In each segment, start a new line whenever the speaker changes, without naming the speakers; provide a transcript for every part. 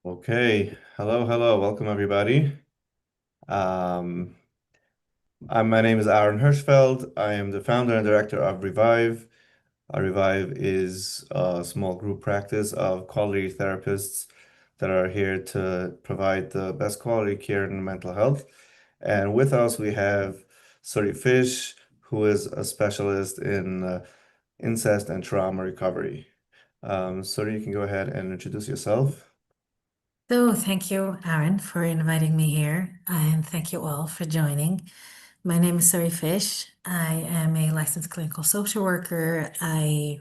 Okay, hello, welcome everybody. Um, my name is Aron Hirschfeld. I am the founder and director of Revive. Revive is a small group practice of quality therapists that are here to provide the best quality care in mental health. And with us, we have Sury Fisch, who is a specialist in incest and trauma recovery. Sury, you can go ahead and introduce yourself.
So, thank you, Aaron, for inviting me here, and thank you all for joining. My name is Sury Fisch. I am a licensed clinical social worker. I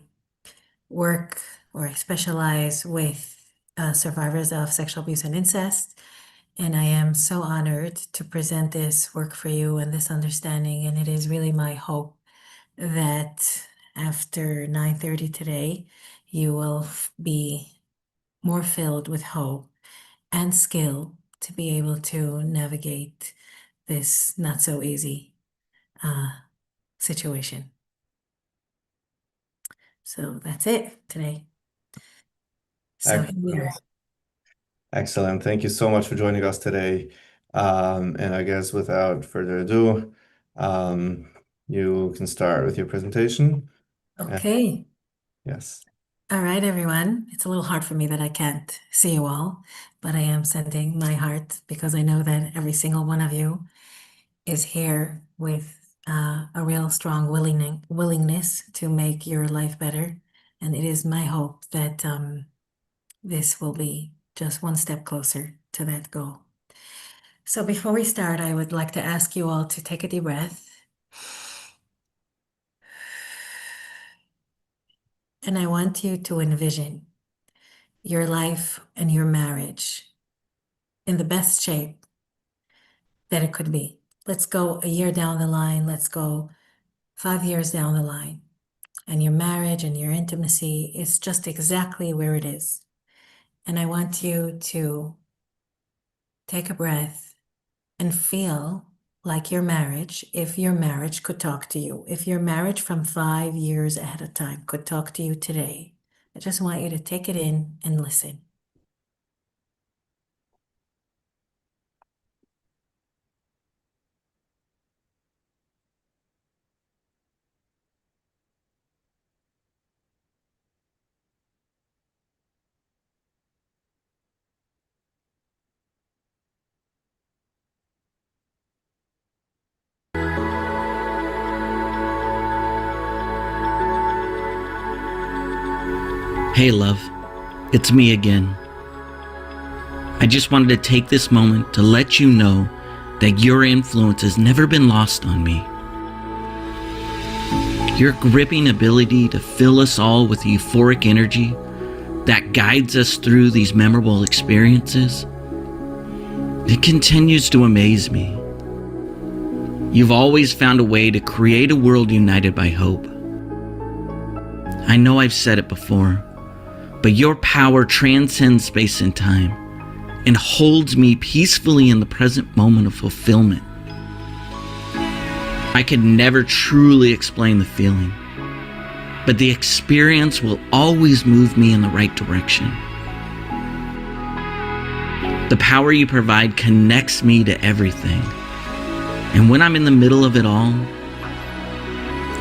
work or I specialize with survivors of sexual abuse and incest, and I am so honored to present this work for you and this understanding. And it is really my hope that after 9:30 today, you will be more filled with hope and skill to be able to navigate this not so easy uh, situation. So that's it today. So here we are.
Excellent. Excellent. Thank you so much for joining us today. And I guess without further ado, um, you can start with your presentation. And
Okay.
yes.
All right, everyone. It's a little hard for me that I can't see you all, but I am sending my heart because I know that every single one of you is here with a real strong willingness to make your life better. And it is my hope that this will be just one step closer to that goal. So before we start, I would like to ask you all to take a deep breath. And I want you to envision your life and your marriage in the best shape that it could be. Let's go a year down the line. Let's go 5 years down the line. And your marriage and your intimacy is just exactly where it is. And I want you to take a breath and feel like your marriage, if your marriage could talk to you, if your marriage from 5 years ahead of time could talk to you today, I just want you to take it in and listen.
Hey, love, it's me again. I just wanted to take this moment to let you know that your influence has never been lost on me. Your gripping ability to fill us all with euphoric energy that guides us through these memorable experiences, it continues to amaze me. You've always found a way to create a world united by hope. I know I've said it before, but your power transcends space and time and holds me peacefully in the present moment of fulfillment. I could never truly explain the feeling, but the experience will always move me in the right direction. The power you provide connects me to everything, and when I'm in the middle of it all,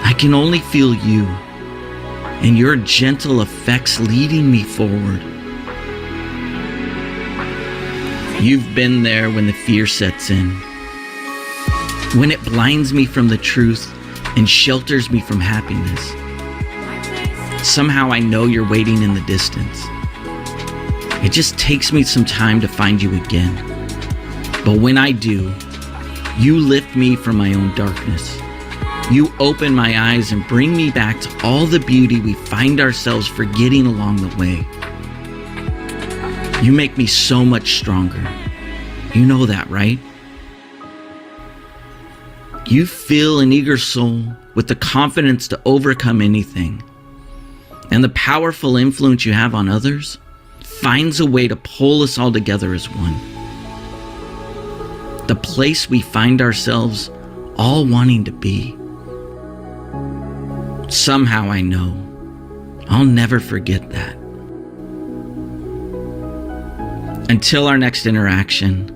I can only feel you and your gentle effects leading me forward. You've been there when the fear sets in, when it blinds me from the truth and shelters me from happiness. Somehow I know you're waiting in the distance. It just takes me some time to find you again. But when I do, you lift me from my own darkness. You open my eyes and bring me back to all the beauty we find ourselves forgetting along the way. You make me so much stronger. You know that, right? You fill an eager soul with the confidence to overcome anything. And the powerful influence you have on others finds a way to pull us all together as one. The place we find ourselves all wanting to be. Somehow I know I'll never forget that. Until our next interaction,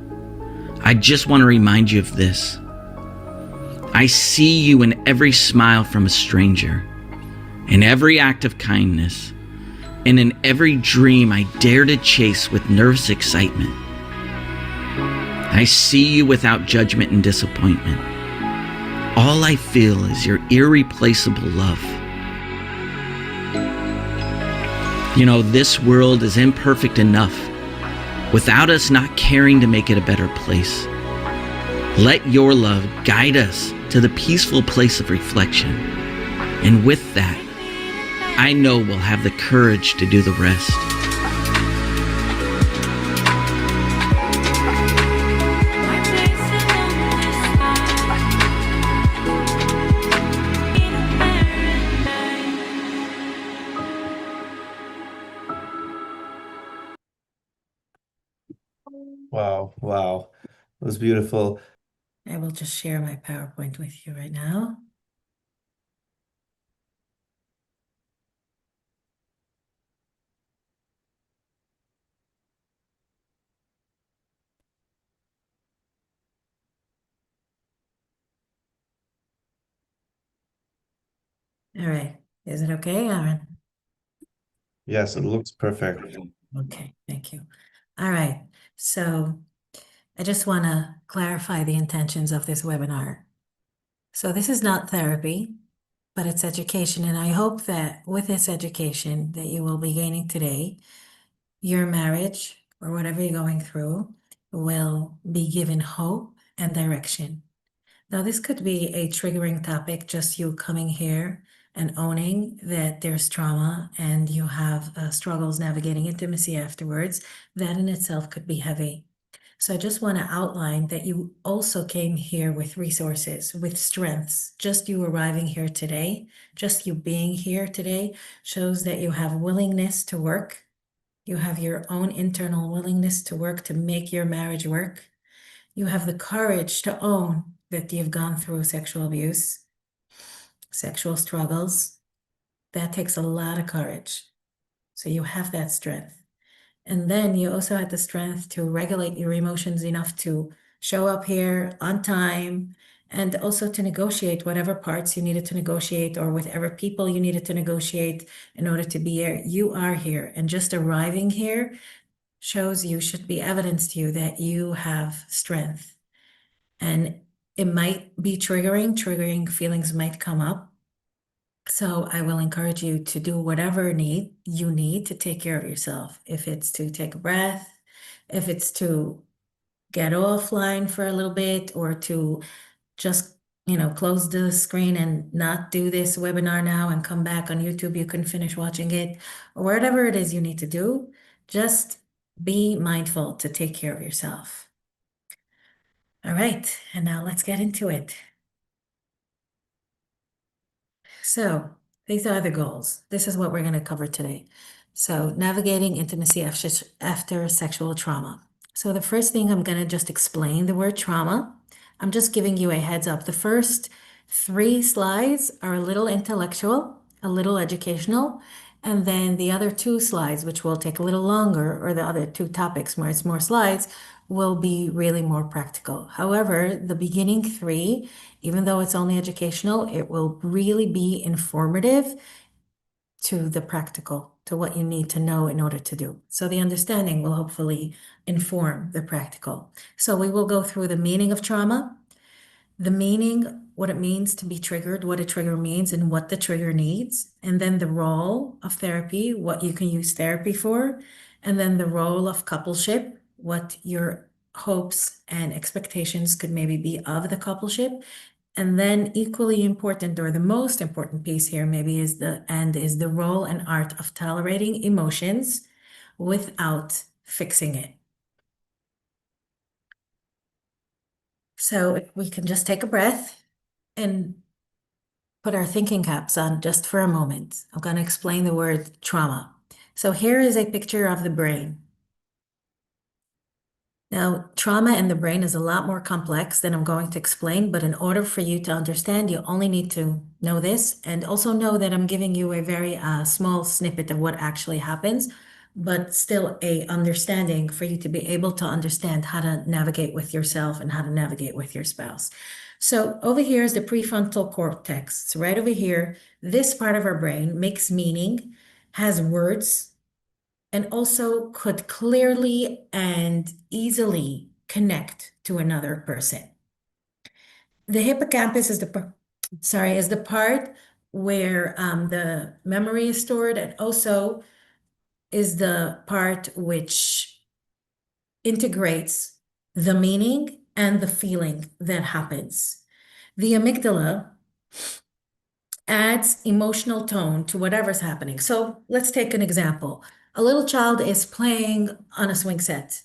I just want to remind you of this. I see you in every smile from a stranger, in every act of kindness, and in every dream I dare to chase with nervous excitement. I see you without judgment and disappointment. All I feel is your irreplaceable love. You know, this world is imperfect enough without us not caring to make it a better place. Let your love guide us to the peaceful place of reflection. And with that, I know we'll have the courage to do the rest.
Wow, wow. It was beautiful.
I will just share my PowerPoint with you right now. All right. Is it okay, Aron?
Yes, it looks perfect.
Okay, thank you. All right. So I just want to clarify the intentions of this webinar. So this is not therapy, but it's education. And I hope that with this education that you will be gaining today, your marriage or whatever you're going through will be given hope and direction. Now, this could be a triggering topic, just you coming here and owning that there's trauma and you have struggles navigating intimacy afterwards. That in itself could be heavy. So I just want to outline that you also came here with resources, with strengths. Just you arriving here today, just you being here today shows that you have willingness to work. You have your own internal willingness to work to make your marriage work. You have the courage to own that you've gone through sexual abuse, sexual struggles. That takes a lot of courage. So you have that strength. And then you also had the strength to regulate your emotions enough to show up here on time and also to negotiate whatever parts you needed to negotiate or whatever people you needed to negotiate in order to be here. You are here. And just arriving here shows you, should be evidence to you that you have strength. And it might be triggering feelings might come up. So I will encourage you to do whatever you need to take care of yourself. If it's to take a breath, if it's to get offline for a little bit, or to just, close the screen and not do this webinar now and come back on YouTube, you can finish watching it, or whatever it is you need to do, just be mindful to take care of yourself. All right, and now let's get into it. So these are the goals. This is what we're going to cover today. So navigating intimacy after sexual trauma. So the first thing, I'm going to just explain the word trauma. I'm just giving you a heads up. The first 3 slides are a little intellectual, a little educational, and then the other 2 slides, which will take a little longer, or the other 2 topics where it's more slides, will be really more practical. However, the beginning 3, even though it's only educational, it will really be informative to the practical, to what you need to know in order to do. So the understanding will hopefully inform the practical. So we will go through the meaning of trauma, the meaning, what it means to be triggered, what a trigger means and what the trigger needs, and then the role of therapy, what you can use therapy for, and then the role of coupleship, what your hopes and expectations could maybe be of the coupleship. And then equally important, or the most important piece here maybe is the role and art of tolerating emotions without fixing it. So if we can just take a breath and put our thinking caps on just for a moment. I'm going to explain the word trauma. So here is a picture of the brain. Now, trauma in the brain is a lot more complex than I'm going to explain, but in order for you to understand, you only need to know this, and also know that I'm giving you a very small snippet of what actually happens. but still a understanding for you to be able to understand how to navigate with yourself and how to navigate with your spouse. So over here is the prefrontal cortex. So right over here, this part of our brain makes meaning, has words, and also could clearly and easily connect to another person. The hippocampus is the part where the memory is stored, and also is the part which integrates the meaning and the feeling that happens. The amygdala adds emotional tone to whatever's happening. So let's take an example. A little child is playing on a swing set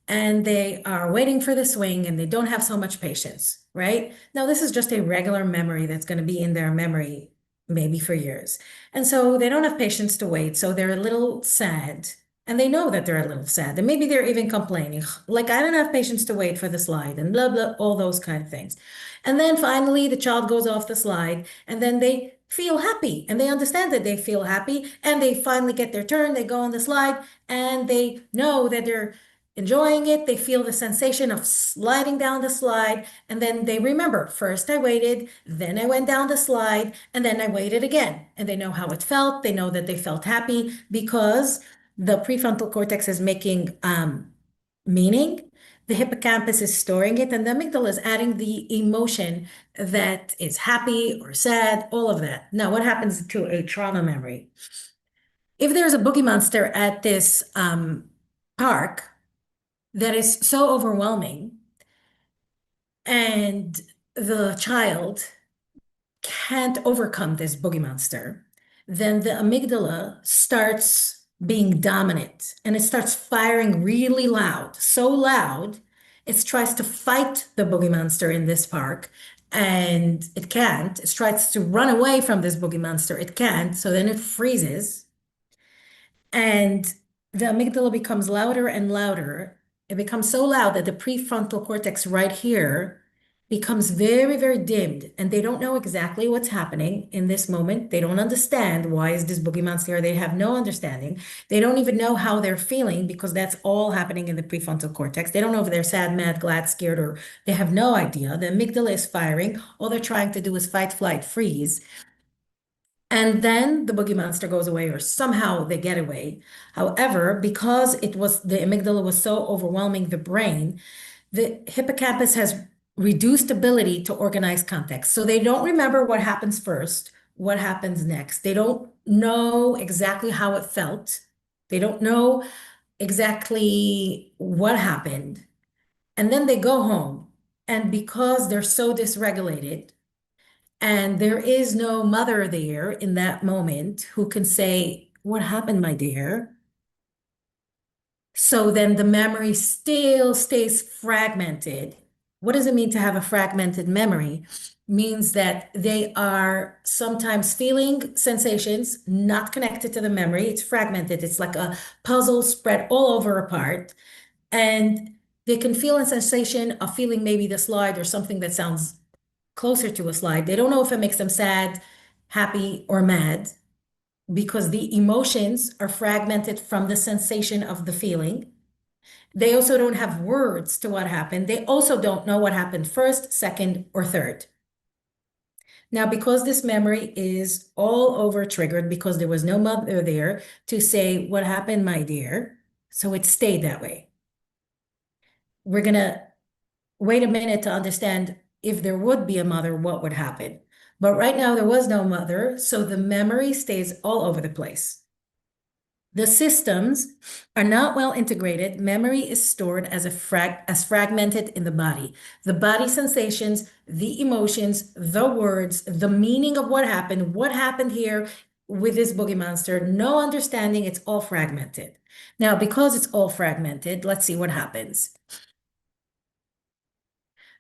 and they are waiting for the swing and they don't have so much patience, right? Now, this is just a regular memory that's going to be in their memory maybe for years. And so they don't have patience to wait. So they're a little sad and they know that they're a little sad. And maybe they're even complaining, like, I don't have patience to wait for the slide and blah, blah, all those kind of things. And then finally, the child goes off the slide and then they feel happy and they understand that they feel happy and they finally get their turn. They go on the slide and they know that they're enjoying it. They feel the sensation of sliding down the slide. And then they remember, first I waited, then I went down the slide, and then I waited again. And they know how it felt. They know that they felt happy because the prefrontal cortex is making meaning. The hippocampus is storing it, and the amygdala is adding the emotion that is happy or sad, all of that. Now, what happens to a trauma memory? If there's a boogie monster at this park that is so overwhelming, and the child can't overcome this boogie monster, then the amygdala starts being dominant and it starts firing really loud, so loud, it tries to fight the boogie monster in this park and it can't. It tries to run away from this boogie monster. It can't. So then it freezes and the amygdala becomes louder and louder. It becomes so loud that the prefrontal cortex right here becomes very, very dimmed, and they don't know exactly what's happening in this moment. They don't understand why is this boogie monster. They have no understanding. They don't even know how they're feeling because that's all happening in the prefrontal cortex. They don't know if they're sad, mad, glad, scared, or they have no idea. The amygdala is firing. All they're trying to do is fight, flight, freeze. And then the boogie monster goes away, or somehow they get away. However, because the amygdala was so overwhelming the brain, the hippocampus has reduced ability to organize context. So they don't remember what happens first, what happens next. They don't know exactly how it felt. They don't know exactly what happened. And then they go home. And because they're so dysregulated, and there is no mother there in that moment who can say, "What happened, my dear?" So then the memory still stays fragmented. What does it mean to have a fragmented memory? Means that they are sometimes feeling sensations not connected to the memory. It's fragmented. It's like a puzzle spread all over apart. And they can feel a sensation of feeling maybe the slide or something that sounds closer to a slide. They don't know if it makes them sad, happy, or mad because the emotions are fragmented from the sensation of the feeling. They also don't have words to what happened. They also don't know what happened first, second, or third. Now, because this memory is all over triggered because there was no mother there to say, "What happened, my dear?" So it stayed that way. We're going to wait a minute to understand if there would be a mother, what would happen. But right now there was no mother, so the memory stays all over the place. The systems are not well integrated. Memory is stored as fragmented in the body. The body sensations, the emotions, the words, the meaning of what happened here with this boogie monster, no understanding, it's all fragmented. Now, because it's all fragmented, let's see what happens.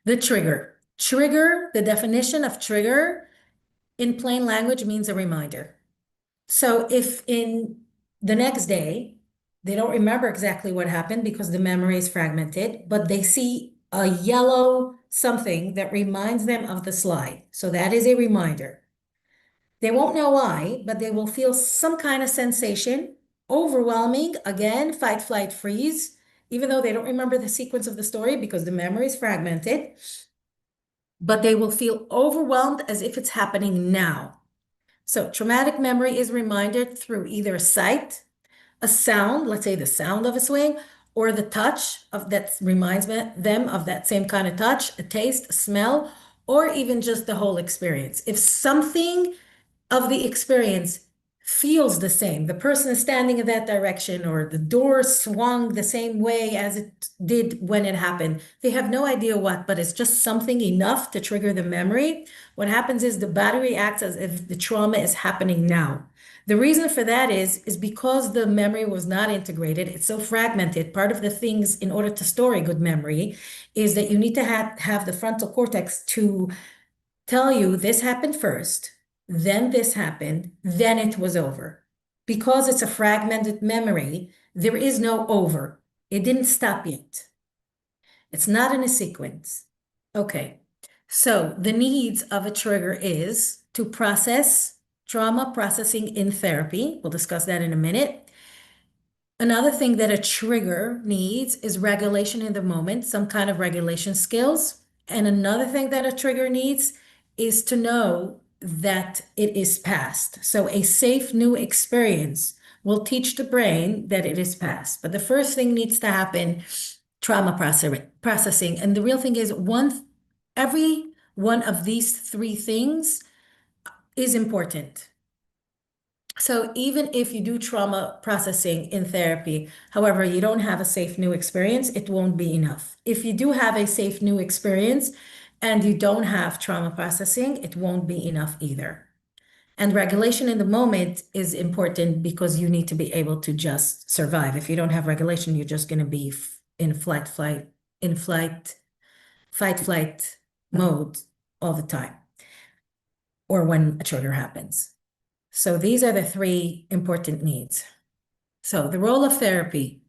The trigger. Trigger, the definition of trigger in plain language means a reminder. So if in the next day, they don't remember exactly what happened because the memory is fragmented, but they see a yellow something that reminds them of the slide. So that is a reminder. They won't know why, but they will feel some kind of sensation overwhelming, again, fight, flight, freeze, even though they don't remember the sequence of the story because the memory is fragmented, but they will feel overwhelmed as if it's happening now. So traumatic memory is reminded through either sight, a sound, let's say the sound of a swing, or the touch of that reminds them of that same kind of touch, a taste, a smell, or even just the whole experience. If something of the experience feels the same, the person is standing in that direction, or the door swung the same way as it did when it happened, they have no idea what, but it's just something enough to trigger the memory. What happens is the body reacts as if the trauma is happening now. The reason for that is because the memory was not integrated. It's so fragmented. Part of the things in order to store a good memory is that you need to have the frontal cortex to tell you this happened first, then this happened, then it was over. Because it's a fragmented memory, there is no over. It didn't stop yet. It's not in a sequence. Okay, so the needs of a trigger is to process trauma processing in therapy. We'll discuss that in a minute. Another thing that a trigger needs is regulation in the moment, some kind of regulation skills. And another thing that a trigger needs is to know that it is past. So a safe new experience will teach the brain that it is past. But the first thing needs to happen, trauma processing. And the real thing is every one of these three things is important. So even if you do trauma processing in therapy, however, you don't have a safe new experience, it won't be enough. If you do have a safe new experience and you don't have trauma processing, it won't be enough either. And regulation in the moment is important because you need to be able to just survive. If you don't have regulation, you're just going to be in fight, flight mode all the time, or when a trigger happens. So these are the three important needs. So the role of therapy,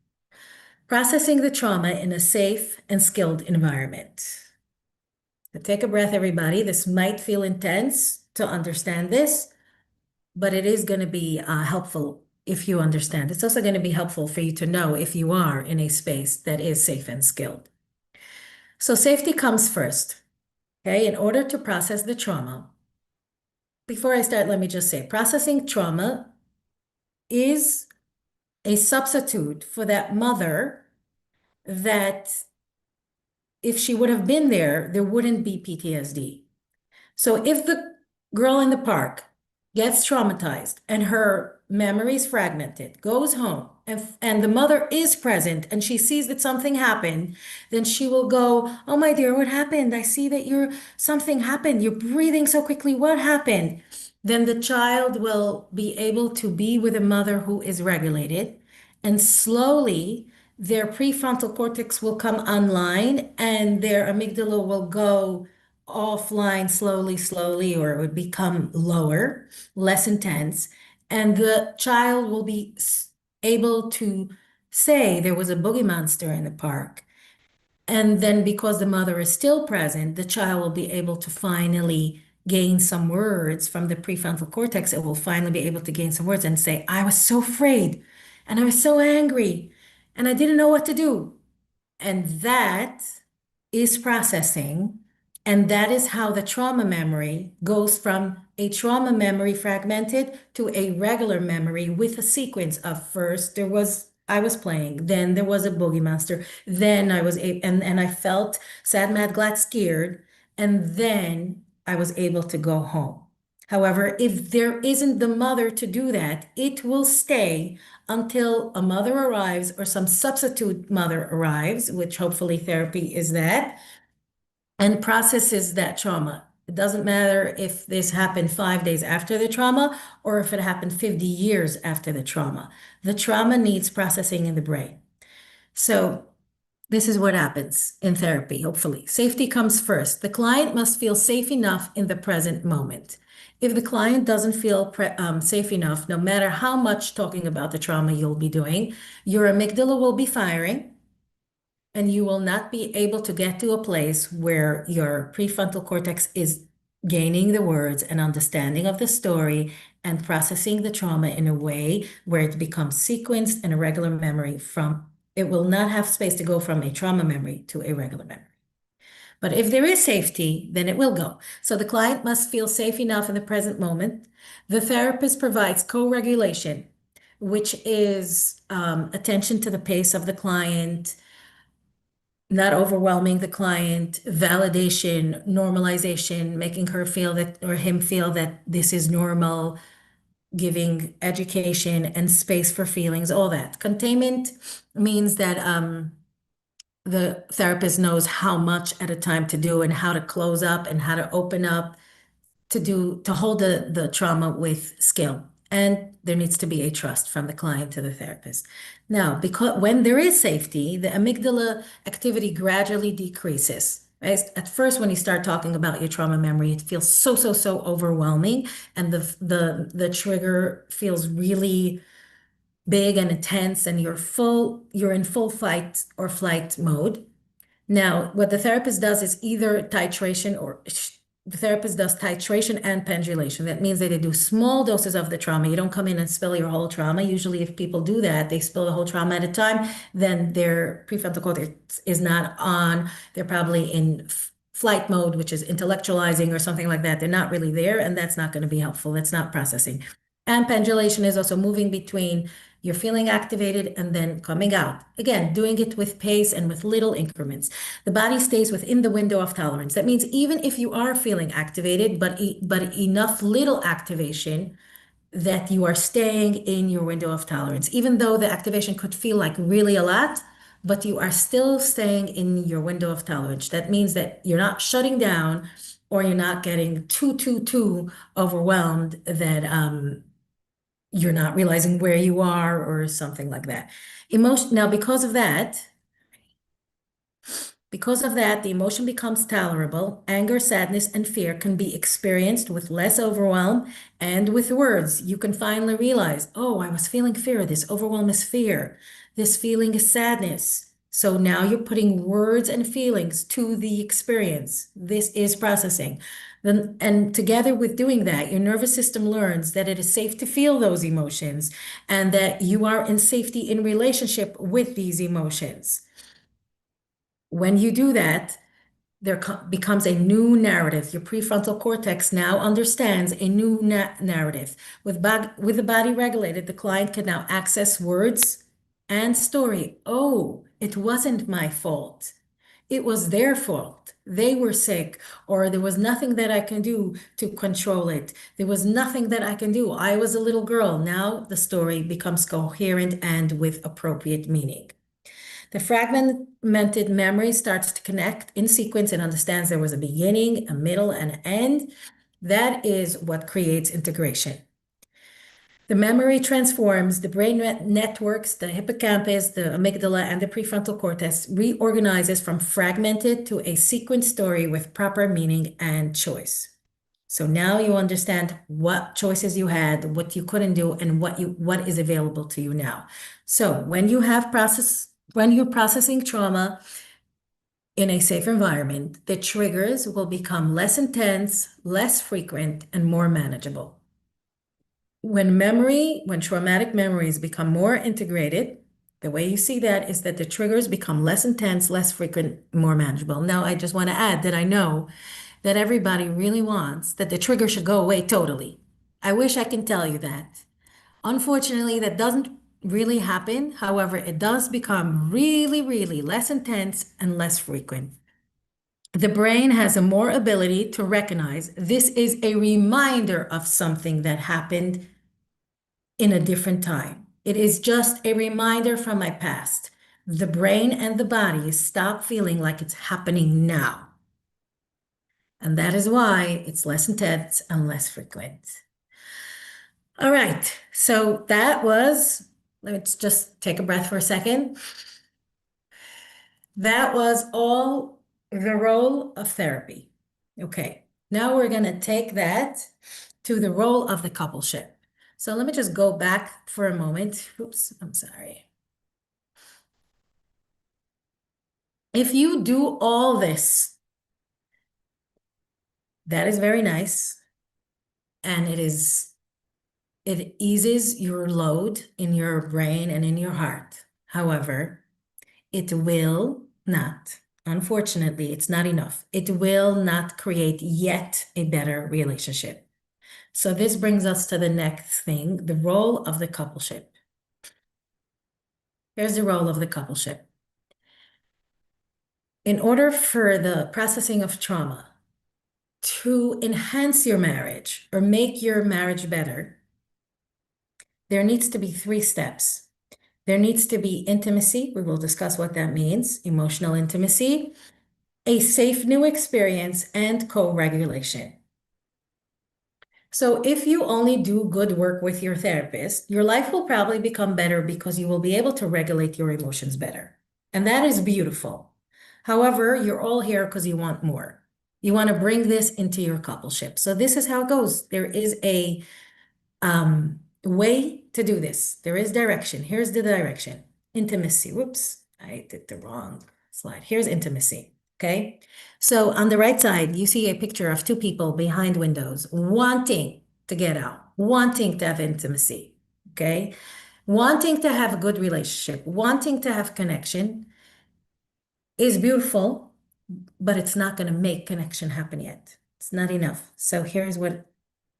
processing the trauma in a safe and skilled environment. So take a breath, everybody. This might feel intense to understand this, but it is going to be helpful if you understand. It's also going to be helpful for you to know if you are in a space that is safe and skilled. So safety comes first, okay? In order to process the trauma, before I start, let me just say, processing trauma is a substitute for that mother that if she would have been there, there wouldn't be PTSD. So if the girl in the park gets traumatized and her memory is fragmented, goes home, and the mother is present and she sees that something happened, then she will go, "Oh, my dear, what happened? I see that something happened. You're breathing so quickly. What happened?" Then the child will be able to be with a mother who is regulated, and slowly their prefrontal cortex will come online and their amygdala will go offline slowly, or it would become lower, less intense, and the child will be able to say there was a boogie monster in the park. And then because the mother is still present, the child will be able to finally gain some words from the prefrontal cortex. It will finally be able to gain some words and say, "I was so afraid and I was so angry and I didn't know what to do." And that is processing. And that is how the trauma memory goes from a trauma memory fragmented to a regular memory with a sequence of first I was playing, then there was a boogie monster, then and I felt sad, mad, glad, scared, and then I was able to go home. However, if there isn't the mother to do that, it will stay until a mother arrives or some substitute mother arrives, which hopefully therapy is that, and processes that trauma. It doesn't matter if this happened 5 days after the trauma or if it happened 50 years after the trauma. The trauma needs processing in the brain. So this is what happens in therapy, hopefully. Safety comes first. The client must feel safe enough in the present moment. If the client doesn't feel safe enough, no matter how much talking about the trauma you'll be doing, your amygdala will be firing, and you will not be able to get to a place where your prefrontal cortex is gaining the words and understanding of the story and processing the trauma in a way where it becomes sequenced and a regular memory it will not have space to go from a trauma memory to a regular memory. But if there is safety, then it will go. So the client must feel safe enough in the present moment. The therapist provides co-regulation, which is attention to the pace of the client, not overwhelming the client, validation, normalization, making her feel that or him feel that this is normal, giving education and space for feelings, all that. Containment means that the therapist knows how much at a time to do and how to close up and how to open up to hold the trauma with skill. And there needs to be a trust from the client to the therapist. Now, because when there is safety, the amygdala activity gradually decreases. Right? At first, when you start talking about your trauma memory, it feels so overwhelming, and the trigger feels really big and intense, and you're in full fight or flight mode. Now, what the therapist does is either titration or the therapist does titration and pendulation. That means that they do small doses of the trauma. You don't come in and spill your whole trauma. Usually, if people do that, they spill the whole trauma at a time, then their prefrontal cortex is not on. They're probably in flight mode, which is intellectualizing or something like that. They're not really there, and that's not going to be helpful. That's not processing. And pendulation is also moving between you're feeling activated and then coming out. Again, doing it with pace and with little increments. The body stays within the window of tolerance. That means even if you are feeling activated, but enough little activation that you are staying in your window of tolerance, even though the activation could feel like really a lot, but you are still staying in your window of tolerance. That means that you're not shutting down or you're not getting too overwhelmed that you're not realizing where you are or something like that. Now, because of that, the emotion becomes tolerable. Anger, sadness, and fear can be experienced with less overwhelm and with words. You can finally realize, oh, I was feeling fear. This overwhelm is fear. This feeling is sadness. So now you're putting words and feelings to the experience. This is processing. And together with doing that, your nervous system learns that it is safe to feel those emotions and that you are in safety in relationship with these emotions. When you do that, there becomes a new narrative. Your prefrontal cortex now understands a new narrative. With the body regulated, the client can now access words and story. Oh, it wasn't my fault. It was their fault. They were sick, or there was nothing that I can do to control it. There was nothing that I can do. I was a little girl. Now the story becomes coherent and with appropriate meaning. The fragmented memory starts to connect in sequence and understands there was a beginning, a middle, and an end. That is what creates integration. The memory transforms the brain networks, the hippocampus, the amygdala, and the prefrontal cortex reorganizes from fragmented to a sequenced story with proper meaning and choice. So now you understand what choices you had, what you couldn't do, and what is available to you now. So when you're processing trauma in a safe environment, the triggers will become less intense, less frequent, and more manageable. When traumatic memories become more integrated, the way you see that is that the triggers become less intense, less frequent, more manageable. Now, I just want to add that I know that everybody really wants that the trigger should go away totally. I wish I can tell you that. Unfortunately, that doesn't really happen. However, it does become really less intense and less frequent. The brain has a more ability to recognize this is a reminder of something that happened in a different time. It is just a reminder from my past. The brain and the body stop feeling like it's happening now. And that is why it's less intense and less frequent. All right, so let's just take a breath for a second. That was all the role of therapy. Okay, now we're gonna take that to the role of the coupleship. So let me just go back for a moment. Oops, I'm sorry. If you do all this, that is very nice. And it is It eases your load in your brain and in your heart. However, it will not, unfortunately, it's not enough. It will not create yet a better relationship. So this brings us to the next thing, the role of the coupleship. Here's the role of the coupleship. In order for the processing of trauma to enhance your marriage or make your marriage better, there needs to be 3 steps. There needs to be intimacy. We will discuss what that means, emotional intimacy, a safe new experience, and co-regulation. So if you only do good work with your therapist, your life will probably become better because you will be able to regulate your emotions better. And that is beautiful. However, you're all here because you want more. You want to bring this into your coupleship. So this is how it goes. There is a way to do this. There is direction. Here's the direction. Intimacy. Whoops, I did the wrong slide. Here's intimacy. Okay. So on the right side, you see a picture of 2 people behind windows wanting to get out, wanting to have intimacy. Okay. Wanting to have a good relationship, wanting to have connection is beautiful, but it's not going to make connection happen yet. It's not enough. So here's what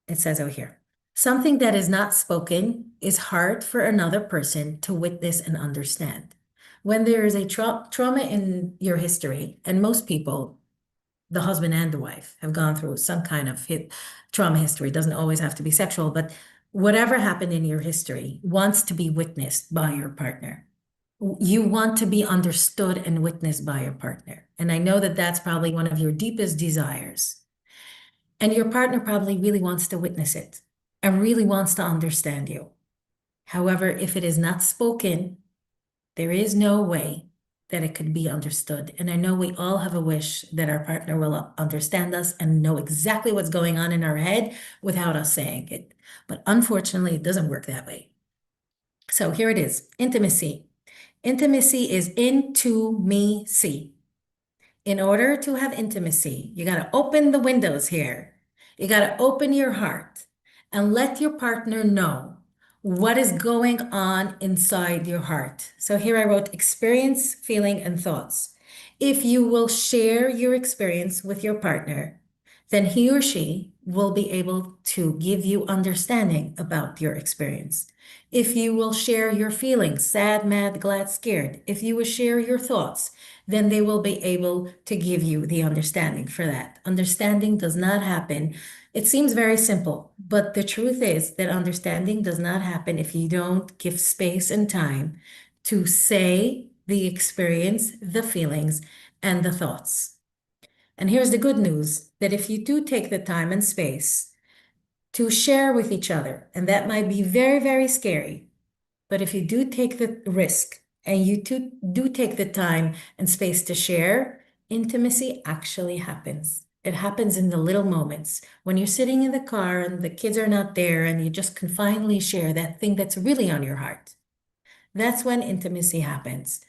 it says over here. Something that is not spoken is hard for another person to witness and understand. When there is a trauma in your history, and most people, the husband and the wife, have gone through some kind of trauma history. It doesn't always have to be sexual, but whatever happened in your history wants to be witnessed by your partner. You want to be understood and witnessed by your partner. And I know that that's probably one of your deepest desires. And your partner probably really wants to witness it and really wants to understand you. However, if it is not spoken, there is no way that it could be understood. And I know we all have a wish that our partner will understand us and know exactly what's going on in our head without us saying it. But unfortunately, it doesn't work that way. So here it is, intimacy. Intimacy is into me see. In order to have intimacy, you got to open the windows here. You got to open your heart and let your partner know what is going on inside your heart. So here I wrote experience, feeling, and thoughts. If you will share your experience with your partner, then he or she will be able to give you understanding about your experience. If you will share your feelings, sad, mad, glad, scared, if you will share your thoughts, then they will be able to give you the understanding for that. Understanding does not happen. It seems very simple, but the truth is that understanding does not happen if you don't give space and time to say the experience, the feelings, and the thoughts. And here's the good news, that if you do take the time and space to share with each other, and that might be very, very scary, but if you do take the risk and you do take the time and space to share, intimacy actually happens. It happens in the little moments when you're sitting in the car and the kids are not there and you just can finally share that thing that's really on your heart. That's when intimacy happens.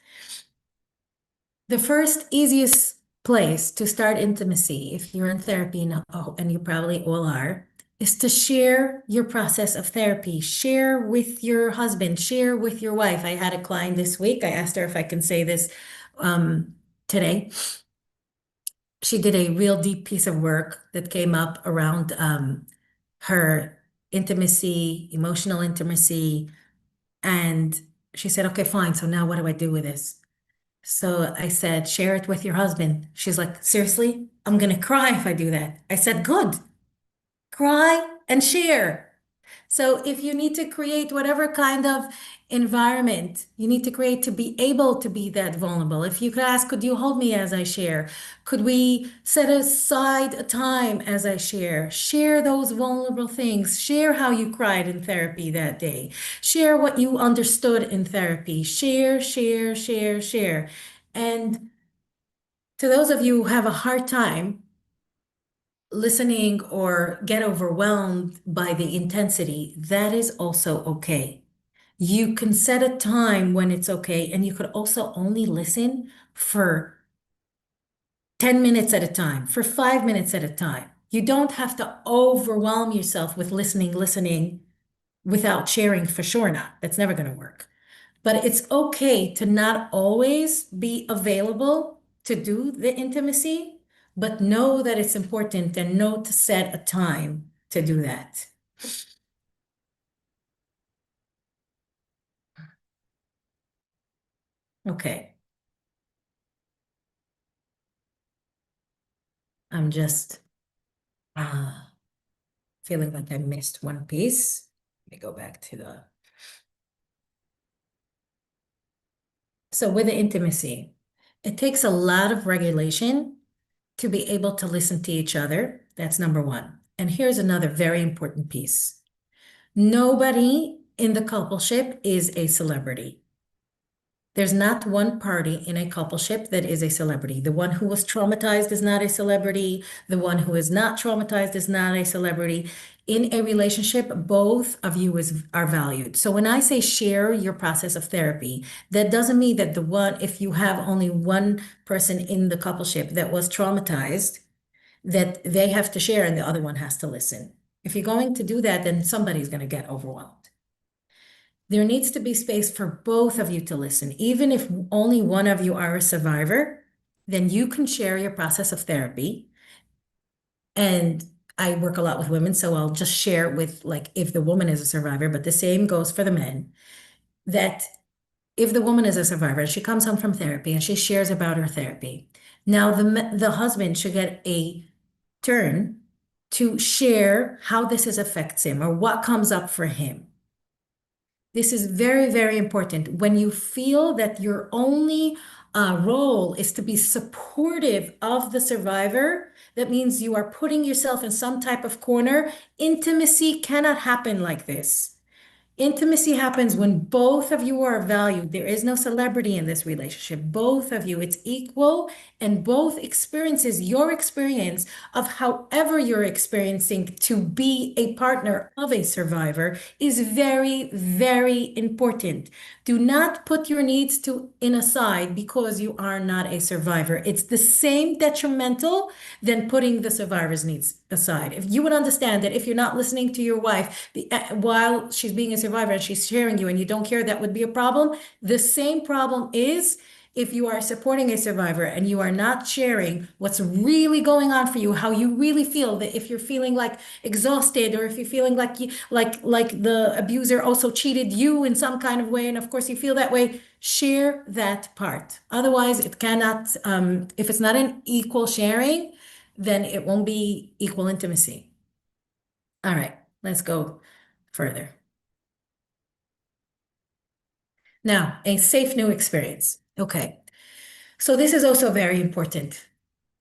The first easiest place to start intimacy, if you're in therapy now, and you probably all are, is to share your process of therapy. Share with your husband, share with your wife. I had a client this week. I asked her if I can say this today. She did a real deep piece of work that came up around her intimacy, emotional intimacy. And she said, okay, fine. So now what do I do with this? So I said, share it with your husband. She's like, seriously? I'm going to cry if I do that. I said, good. Cry and share. So if you need to create whatever kind of environment you need to create to be able to be that vulnerable, if you could ask, could you hold me as I share? Could we set aside a time as I share? Share those vulnerable things. Share how you cried in therapy that day. Share what you understood in therapy. Share, share, share, share. And to those of you who have a hard time listening or get overwhelmed by the intensity, that is also okay. You can set a time when it's okay, and you could also only listen for 10 minutes at a time, for 5 minutes at a time. You don't have to overwhelm yourself with listening, without sharing, for sure not. That's never going to work. But it's okay to not always be available to do the intimacy, but know that it's important and know to set a time to do that. Okay. I'm just feeling like I missed one piece. Let me go back to the. So with the intimacy, it takes a lot of regulation to be able to listen to each other. That's number one. And here's another very important piece. Nobody in the coupleship is a celebrity. There's not one party in a coupleship that is a celebrity. The one who was traumatized is not a celebrity. The one who is not traumatized is not a celebrity. In a relationship, both of you are valued. So when I say share your process of therapy, that doesn't mean that if you have only one person in the coupleship that was traumatized, that they have to share and the other one has to listen. If you're going to do that, then somebody's going to get overwhelmed. There needs to be space for both of you to listen. Even if only one of you are a survivor, then you can share your process of therapy. And I work a lot with women, so I'll just share with, like, if the woman is a survivor, but the same goes for the men, that if the woman is a survivor and she comes home from therapy and she shares about her therapy, now the husband should get a turn to share how this affects him or what comes up for him. This is very, very important. When you feel that your only role is to be supportive of the survivor, that means you are putting yourself in some type of corner. Intimacy cannot happen like this. Intimacy happens when both of you are valued. There is no celebrity in this relationship. Both of you, it's equal, and both experiences, your experience of however you're experiencing to be a partner of a survivor is very, very important. Do not put your needs in aside because you are not a survivor. It's the same detrimental than putting the survivor's needs aside. If you would understand that if you're not listening to your wife while she's being a survivor and she's sharing you and you don't care, that would be a problem. The same problem is if you are supporting a survivor and you are not sharing what's really going on for you, how you really feel, that if you're feeling like exhausted or if you're feeling like the abuser also cheated you in some kind of way, and of course you feel that way, share that part. Otherwise, it cannot, if it's not an equal sharing, then it won't be equal intimacy. All right, let's go further. Now, a safe new experience. Okay, so this is also very important.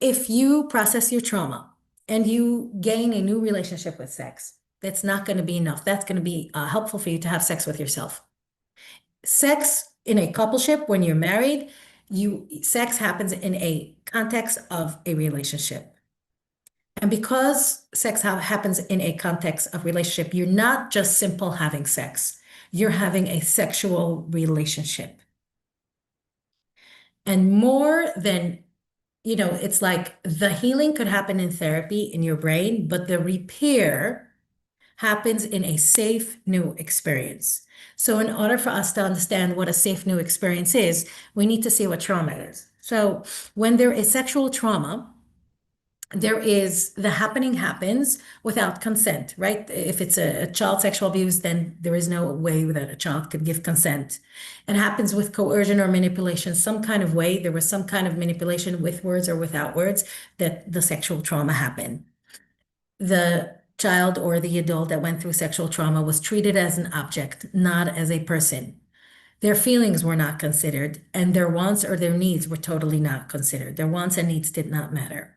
If you process your trauma and you gain a new relationship with sex, that's not going to be enough. That's going to be helpful for you to have sex with yourself. Sex in a coupleship, when you're married, sex happens in a context of a relationship. And because sex happens in a context of relationship, you're not just simple having sex. You're having a sexual relationship. And more than, it's like the healing could happen in therapy in your brain, but the repair happens in a safe new experience. So in order for us to understand what a safe new experience is, we need to see what trauma is. So when there is sexual trauma, the happening happens without consent, right? If it's a child sexual abuse, then there is no way that a child could give consent. It happens with coercion or manipulation, some kind of way. There was some kind of manipulation with words or without words that the sexual trauma happened. The child or the adult that went through sexual trauma was treated as an object, not as a person. Their feelings were not considered, and their wants or their needs were totally not considered. Their wants and needs did not matter.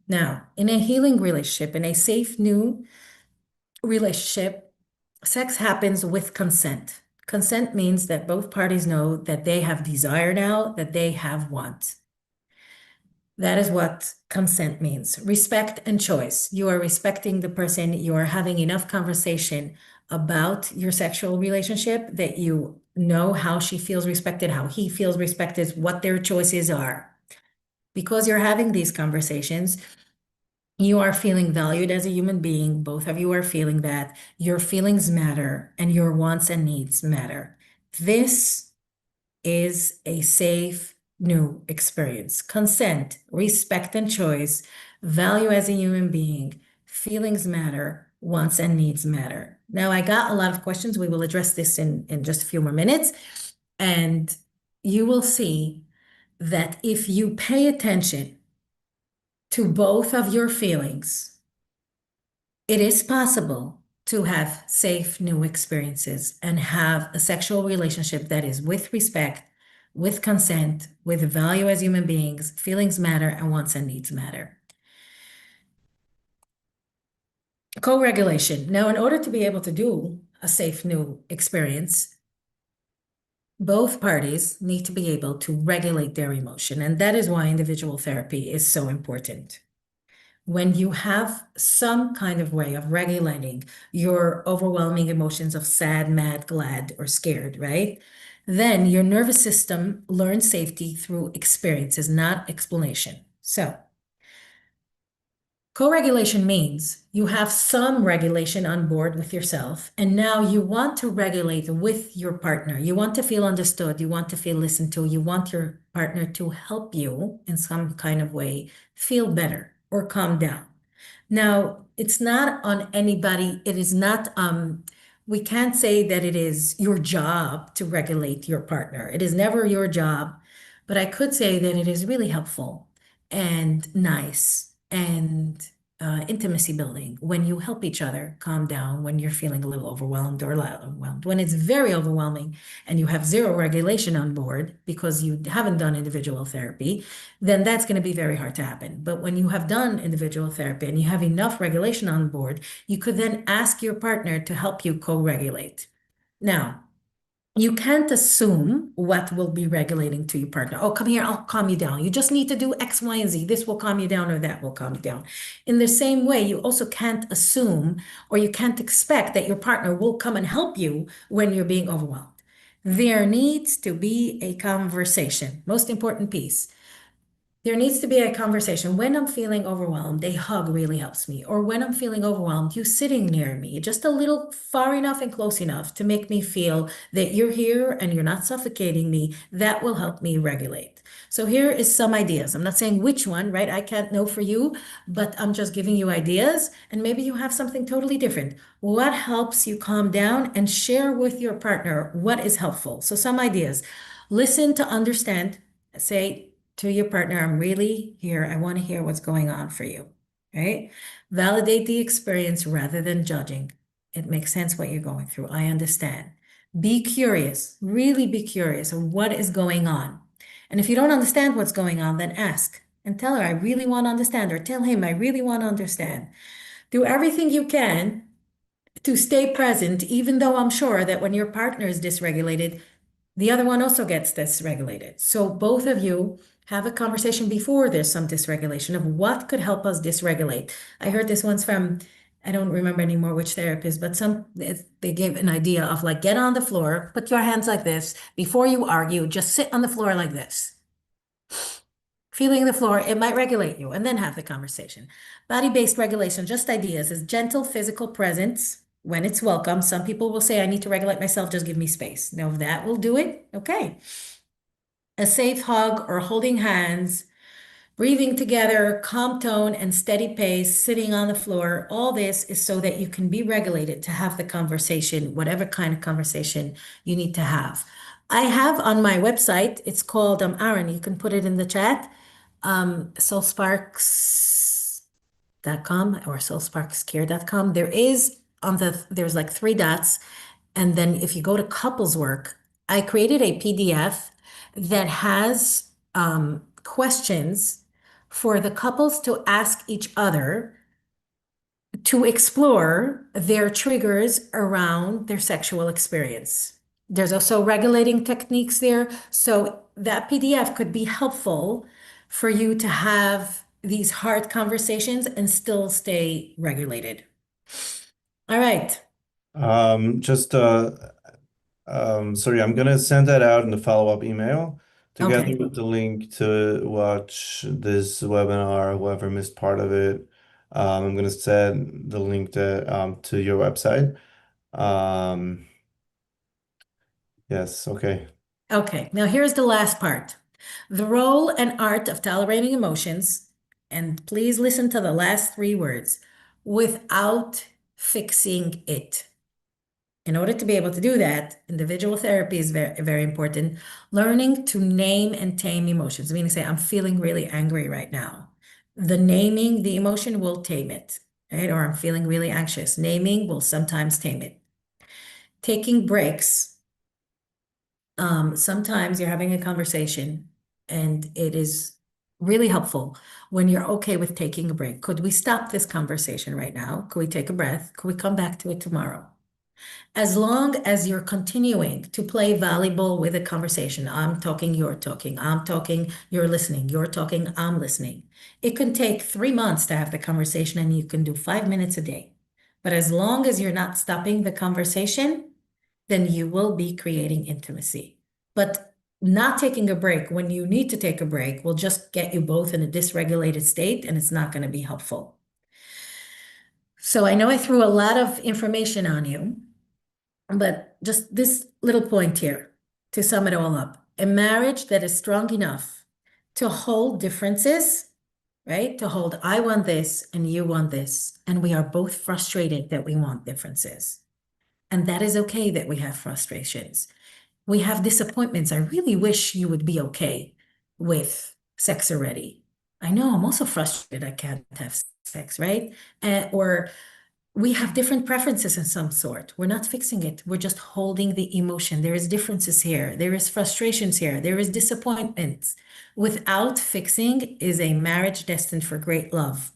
Now, in a healing relationship, in a safe new relationship, sex happens with consent. Consent means that both parties know that they have desire now, that they have want. That is what consent means. Respect and choice. You are respecting the person. You are having enough conversation about your sexual relationship that you know how she feels respected, how he feels respected, what their choices are. Because you're having these conversations, You are feeling valued as a human being. Both of you are feeling that your feelings matter and your wants and needs matter. This is a safe new experience. Consent, respect and choice, value as a human being, feelings matter, wants and needs matter. Now, I got a lot of questions. We will address this in just a few more minutes. And you will see that if you pay attention to both of your feelings, it is possible to have safe new experiences and have a sexual relationship that is with respect, with consent, with value as human beings, feelings matter, and wants and needs matter. Co-regulation. Now, in order to be able to do a safe new experience, both parties need to be able to regulate their emotion, and that is why individual therapy is so important. When you have some kind of way of regulating your overwhelming emotions of sad, mad, glad, or scared, right? Then your nervous system learns safety through experiences, not explanation. So, co-regulation means you have some regulation on board with yourself, and now you want to regulate with your partner. You want to feel understood, you want to feel listened to, you want your partner to help you in some kind of way feel better or calm down. Now, it's not on anybody, it is not, we can't say that it is your job to regulate your partner. It is never your job, but I could say that it is really helpful and nice and intimacy building when you help each other calm down when you're feeling a little overwhelmed or overwhelmed. When it's very overwhelming and you have zero regulation on board because you haven't done individual therapy, then that's going to be very hard to happen. But when you have done individual therapy and you have enough regulation on board, you could then ask your partner to help you co-regulate. Now, you can't assume what will be regulating to your partner. Oh, come here, I'll calm you down. You just need to do X, Y, and Z. This will calm you down or that will calm you down. In the same way, you also can't assume or you can't expect that your partner will come and help you when you're being overwhelmed. There needs to be a conversation. Most important piece. There needs to be a conversation. When I'm feeling overwhelmed, a hug really helps me. Or when I'm feeling overwhelmed, you sitting near me, just a little far enough and close enough to make me feel that you're here and you're not suffocating me. That will help me regulate. So here is some ideas. I'm not saying which one, right? I can't know for you, but I'm just giving you ideas and maybe you have something totally different. What helps you calm down and share with your partner what is helpful? So some ideas. Listen to understand. Say, to your partner, I'm really here. I want to hear what's going on for you, right? Validate the experience rather than judging. It makes sense what you're going through. I understand. Be curious, really be curious of what is going on. And if you don't understand what's going on, then ask and tell her, I really want to understand, or tell him, I really want to understand. Do everything you can to stay present, even though I'm sure that when your partner is dysregulated, the other one also gets dysregulated. So both of you have a conversation before there's some dysregulation of what could help us dysregulate. I heard this once from, I don't remember anymore which therapist, but they gave an idea of like, get on the floor, put your hands like this. Before you argue, just sit on the floor like this. Feeling the floor, it might regulate you, and then have the conversation. Body-based regulation, just ideas, is gentle physical presence when it's welcome. Some people will say, I need to regulate myself, just give me space. Now, if that will do it, okay. A safe hug or holding hands, breathing together, calm tone and steady pace, sitting on the floor. All this is so that you can be regulated to have the conversation, whatever kind of conversation you need to have. I have on my website, it's called Aron, you can put it in the chat, soulsparks.com or soulsparkscare.com. There's like 3 dots. And then if you go to couples work, I created a PDF that has questions for the couples to ask each other to explore their triggers around their sexual experience. There's also regulating techniques there. So that PDF could be helpful for you to have these hard conversations and still stay regulated. All right.
Just sorry, I'm gonna send that out in the follow-up email together
Okay.
with the link to watch this webinar, whoever missed part of it. I'm going to send the link to your website. Um, yes, okay.
Okay, now here's the last part. The role and art of tolerating emotions, and please listen to the last three words, without fixing it. In order to be able to do that, individual therapy is very, very important. Learning to name and tame emotions, meaning say, I'm feeling really angry right now. The naming the emotion will tame it, right? Or I'm feeling really anxious. Naming will sometimes tame it. Taking breaks. Sometimes you're having a conversation and it is really helpful when you're okay with taking a break. Could we stop this conversation right now? Could we take a breath? Could we come back to it tomorrow? As long as you're continuing to play volleyball with a conversation, I'm talking, you're talking, I'm talking, you're listening, you're talking, I'm listening. It can take 3 months to have the conversation and you can do 5 minutes a day. But as long as you're not stopping the conversation, then you will be creating intimacy. But not taking a break when you need to take a break will just get you both in a dysregulated state and it's not going to be helpful. So I know I threw a lot of information on you, but just this little point here to sum it all up. A marriage that is strong enough to hold differences, right? To hold, I want this and you want this, and we are both frustrated that we want differences. And that is okay that we have frustrations. We have disappointments. I really wish you would be okay with sex already. I know I'm also frustrated I can't have sex, right? Or we have different preferences in some sort. We're not fixing it. We're just holding the emotion. There is differences here. There is frustrations here. There is disappointments. Without fixing is a marriage destined for great love.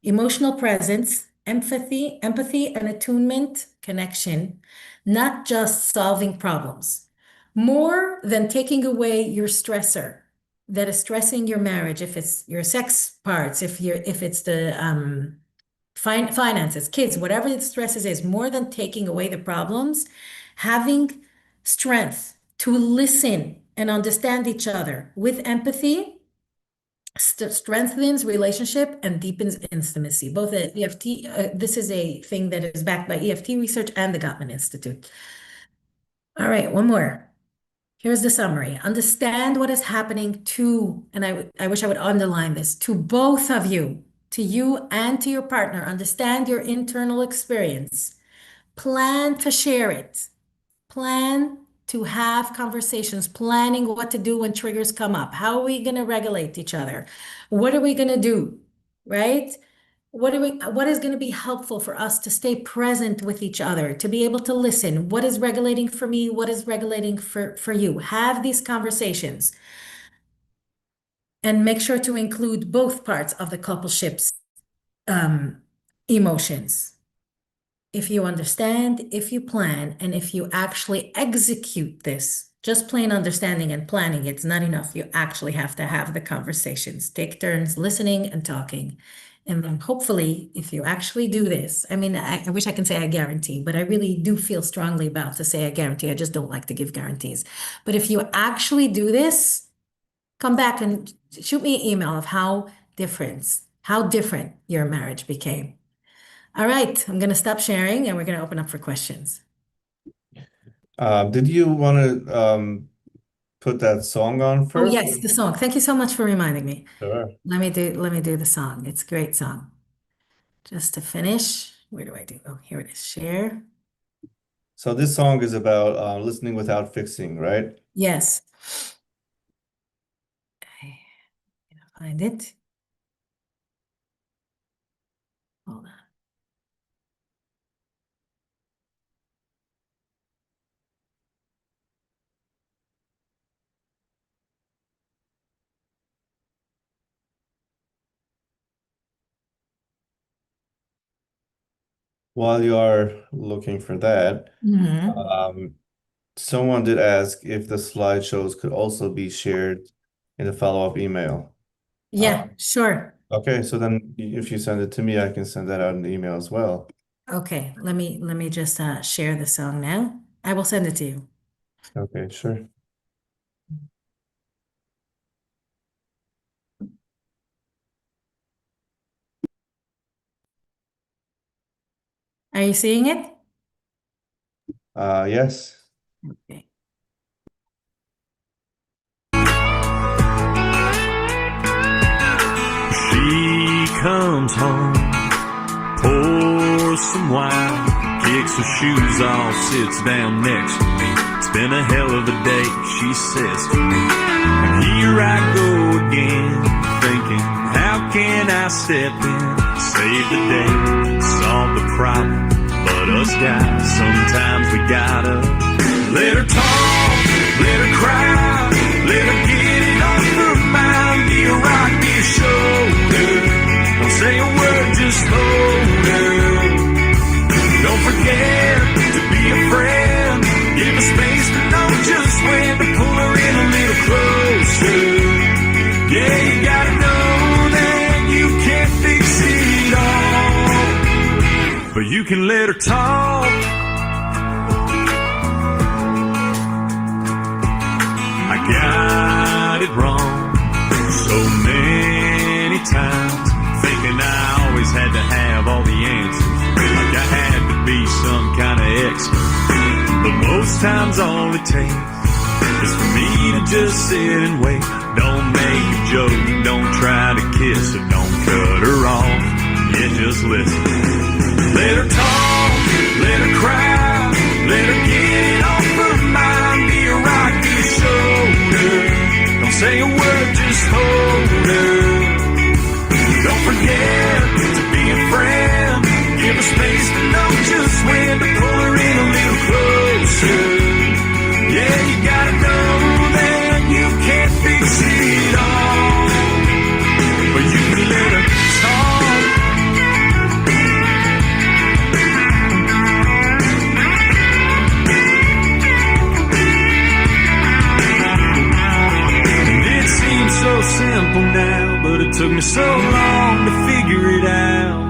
Emotional presence, empathy and attunement, connection, not just solving problems. More than taking away your stressor that is stressing your marriage, if it's your sex parts, if it's the finances, kids, whatever the stresses is, more than taking away the problems, having strength to listen and understand each other with empathy strengthens relationship and deepens intimacy. Both at EFT, this is a thing that is backed by EFT research and the Gottman Institute. All right, one more. Here's the summary. Understand what is happening to, and I wish I would underline this, to both of you, to you and to your partner. Understand your internal experience. Plan to share it. Plan to have conversations, planning what to do when triggers come up. How are we going to regulate each other? What are we going to do? Right? What is going to be helpful for us to stay present with each other, to be able to listen? What is regulating for me? What is regulating for you? Have these conversations and make sure to include both parts of the coupleship's emotions. If you understand, if you plan, and if you actually execute this, just plain understanding and planning, it's not enough. You actually have to have the conversations, take turns listening and talking. And then hopefully, if you actually do this, I mean, I wish I can say I guarantee, but I really do feel strongly about to say I guarantee. I just don't like to give guarantees. But if you actually do this, come back and shoot me an email of how different your marriage became. All right, I'm going to stop sharing and we're going to open up for questions.
Did you want to put that song on
Oh,
first?
yes, the song. Thank you so much for reminding me.
Sure.
Let me do the song. It's a great song. Just to finish, where do I do? Oh, here it is. Share.
So this song is about listening without fixing, right?
Yes. Okay, find it. Hold on.
While you are looking for that,
Mhm.
um, someone did ask if the slideshows could also be shared in a follow-up email.
Yeah, sure.
Okay, so then if you send it to me, I can send that out in the email as well.
Okay, let me just share the song now. I will send it to you.
Okay, sure.
Are you seeing it?
Yes.
Okay.
She comes home, pours some wine, kicks her shoes off, sits down next to me. It's been a hell of a day, she says to me. And here I go again, thinking, how can I step in, save the day, solve the problem? But us guys, sometimes we gotta let her talk, let her cry, let her get it off her mind. Be a rock, be a shoulder. Don't say a word, just hold her. Don't forget to be a friend. Give her space to know just when to pull her in a little closer. Yeah, you gotta know that you can't fix it all, but you can let her talk. I got it wrong so many times, thinking I always had to have all the answers, like I had to be some kind of expert. But most times all it takes is for me to just sit and wait. Don't make a joke, don't try to kiss her, don't cut her off. Yeah, just listen. Let her talk, let her cry, let her get it off her mind. Be a rock, be a shoulder. Don't say a word, just hold her. Don't forget to be a friend. Give her space to know just when to pull her in a little closer. Yeah, you gotta know that you can't fix it all, but you can let her talk. And it seems so simple now, but it took me so long to figure it out.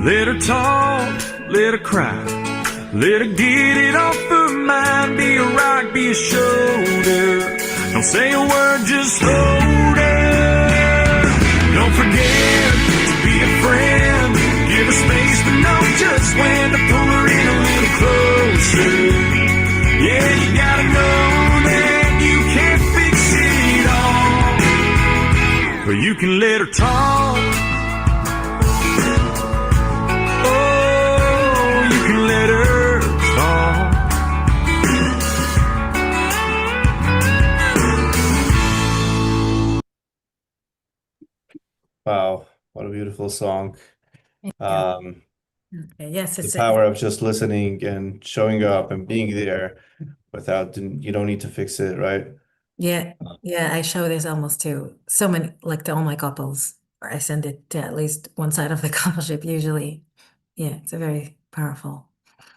Let her talk, let her cry, let her get it off her mind. Be a rock, be a shoulder. Don't say a word, just hold her. Don't forget to be a friend. Give her space to know just when to pull her in a little closer. Yeah, you gotta know that you can't fix it all, but you can let her talk. Oh, you can let her talk.
Wow, what a beautiful song.
Thank you.
Um,
Okay. Yes,
the
it's
power of just listening and showing up and being there without, you don't need to fix it, right?
yeah, yeah. I show this almost to so many, like to all my couples, or I send it to at least one side of the coupleship usually. Yeah, it's a very powerful.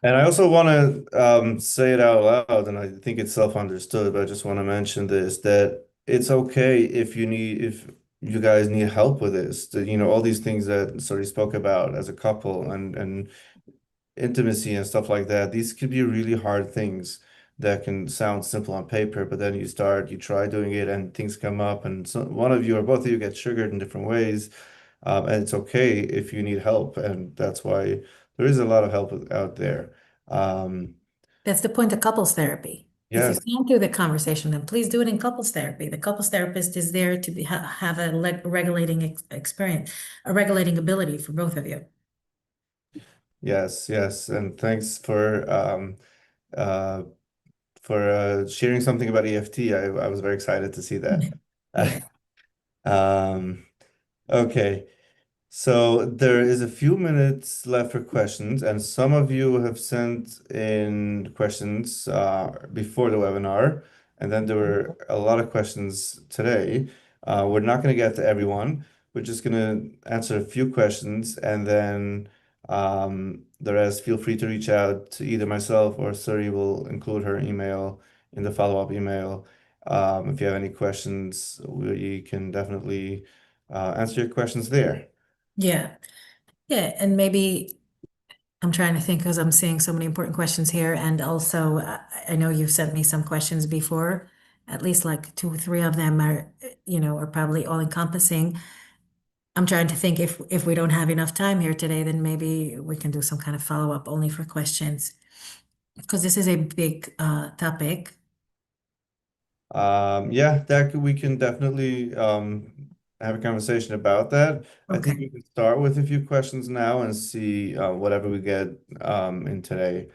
And I also want to say it out loud, and I think it's self-understood, but I just want to mention this, that it's okay if you guys need help with this, that, all these things that Sori spoke about as a couple and intimacy and stuff like that. These could be really hard things that can sound simple on paper, but then you try doing it and things come up, and one of you or both of you get triggered in different ways. And it's okay if you need help, and that's why there is a lot of help out there. Um,
That's the point of couples therapy. If you
yes,
can't do the conversation, then please do it in couples therapy. The couples therapist is there to have a regulating experience, a regulating ability for both of you.
yes, yes, and thanks uh, for sharing something about EFT. I was very excited to see that.
Yeah.
Um, okay. So there is a few minutes left for questions, and some of you have sent in questions before the webinar, and then there were a lot of questions today. We're not going to get to everyone. We're just going to answer a few questions, and then the rest, feel free to reach out to either myself or Suri will include her email in the follow-up email. If you have any questions, we can definitely answer your questions there.
Yeah. Yeah. And maybe I'm trying to think because I'm seeing so many important questions here. And also, I know you've sent me some questions before. At least like two or three of them are, are probably all encompassing. I'm trying to think if we don't have enough time here today, then maybe we can do some kind of follow-up only for questions. Because this is a big topic.
Yeah, we can definitely have a conversation about that. I think we
Okay.
can start with a few questions now and see whatever we get in today.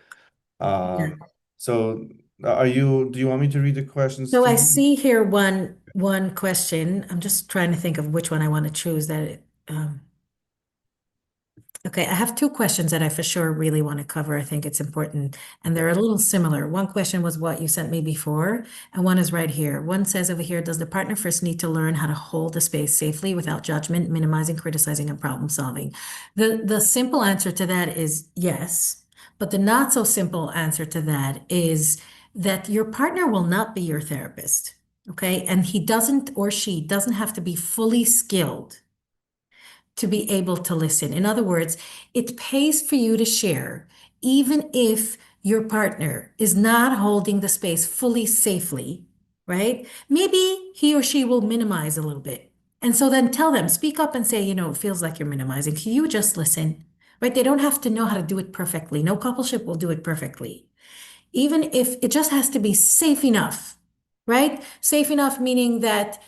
Yeah.
Um, so, do you want me to read the questions
So
to
I
you?
see here one question. I'm just trying to think of which one I want to choose okay, I have two questions that I for sure really want to cover. I think it's important, and they're a little similar. One question was what you sent me before, and one is right here. One says over here, does the partner first need to learn how to hold the space safely without judgment, minimizing, criticizing, and problem solving? The simple answer to that is yes, but the not so simple answer to that is that your partner will not be your therapist, okay? And he doesn't or she doesn't have to be fully skilled to be able to listen. In other words, it pays for you to share, even if your partner is not holding the space fully safely, right? Maybe he or she will minimize a little bit. And so then tell them, speak up and say, it feels like you're minimizing. Can you just listen? Right? They don't have to know how to do it perfectly. No coupleship will do it perfectly. Even if it just has to be safe enough, right? Safe enough meaning that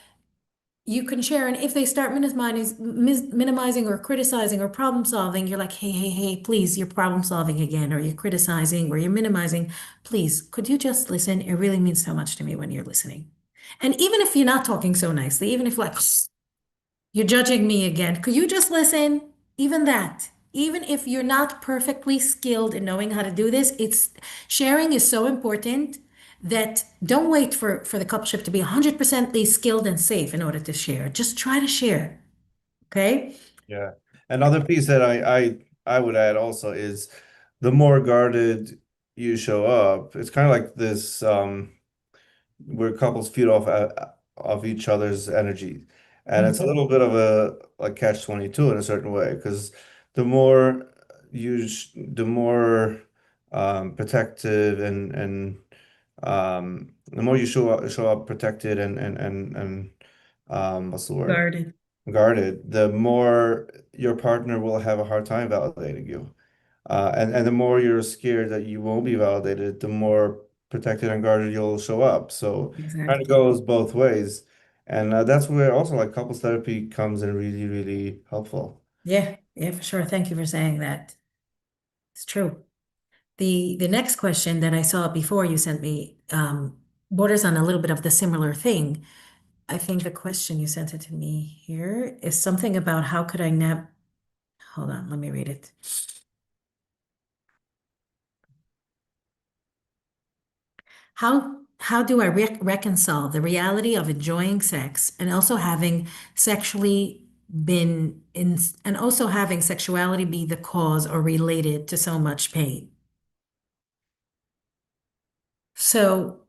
you can share, and if they start minimizing or criticizing or problem solving, you're like, hey, hey, hey, please, you're problem solving again, or you're criticizing, or you're minimizing. Please, could you just listen? It really means so much to me when you're listening. And even if you're not talking so nicely, even if like you're judging me again, could you just listen? Even that. Even if you're not perfectly skilled in knowing how to do this, it's sharing is so important that don't wait for the coupleship to be 100% skilled and safe in order to share. Just try to share. Okay?
Yeah. Another piece that I would add also is the more guarded you show up, it's kind of like this where couples feed off each other's energy. And it's a
Mhm.
little bit of a like catch-22 in a certain way, because the more the more protective and the more you show up protected and what's the word?
Guarded.
Guarded, the more your partner will have a hard time validating you. And the more you're scared that you won't be validated, the more protected and guarded you'll show up. So kind of
Exactly.
goes both ways. And that's where also like couples therapy comes in really, really helpful.
Yeah, yeah, for sure. Thank you for saying that. It's true. The next question that I saw before you sent me borders on a little bit of the similar thing. I think the question you sent it to me here is something about how could I hold on, let me read it. How do I reconcile the reality of enjoying sex and also having sexually been in and also having sexuality be the cause or related to so much pain? So